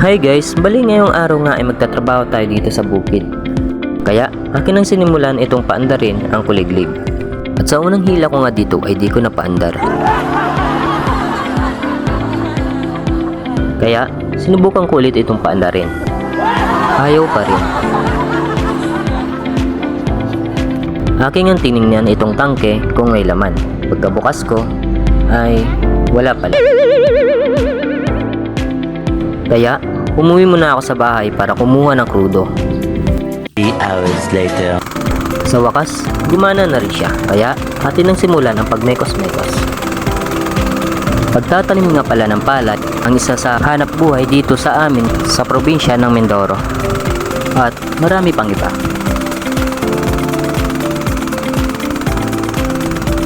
Hi guys, bali ngayong araw nga ay magtatrabaho tayo dito sa bukid. Kaya akin ang sinimulan itong paandarin ang kuliglig. At sa unang hila ko nga dito ay di ko napaandar. Kaya sinubukan ko ulit itong paandarin. Ayaw pa rin. Aking ang tiningnan itong tangke kung may laman. Pagkabukas ko ay wala pala. Kaya umuwi muna ako sa bahay para kumuha ng krudo. 3 hours later. Sa wakas, gumana na rin siya, kaya atin ang simulan ang pagmekos-mekos. Pagtatanim nga pala ng palay, ang isa sa hanap buhay dito sa amin sa probinsya ng Mindoro. At marami pang iba.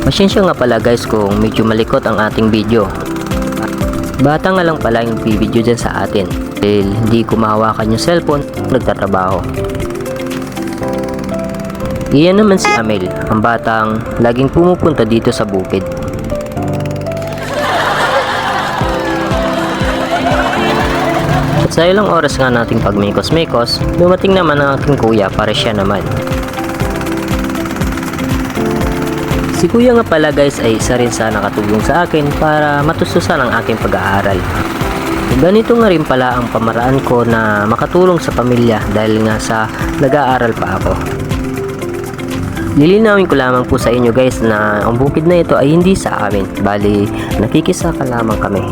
Pasyensya nga pala guys kung medyo malikot ang ating video. Bata nga lang pala yung video dyan sa atin dahil hindi ko mahawakan yung cellphone nagtatrabaho. Iyan naman si Amel, ang batang laging pumupunta dito sa bukid. At sa ilang oras nga nating pagmekos-mekos, dumating naman ang aking kuya para siya naman. Si kuya nga pala guys ay isa rin sa nakatulong sa akin para matustusan ang aking pag-aaral. Ganito nga rin pala ang pamaraan ko na makatulong sa pamilya dahil nga sa nag-aaral pa ako. Lilinawin ko lamang po sa inyo guys na ang bukid na ito ay hindi sa amin, bali nakikisaka lamang kami.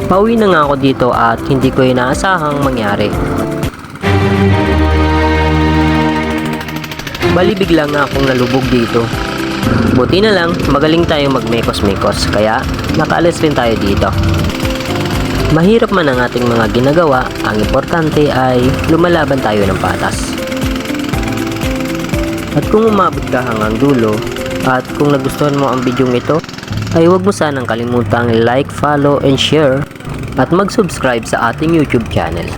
Pauwi na nga ako dito at hindi ko inaasahang mangyari. Bali bigla nga akong nalubog dito. Buti na lang, magaling tayo magmekos-mekos, kaya nakaalis rin tayo dito. Mahirap man ang ating mga ginagawa, ang importante ay lumalaban tayo ng patas. At kung umabot ka hanggang dulo, at kung nagustuhan mo ang video ito, ay huwag mo sanang kalimutang like, follow, and share, at mag-subscribe sa ating YouTube channel.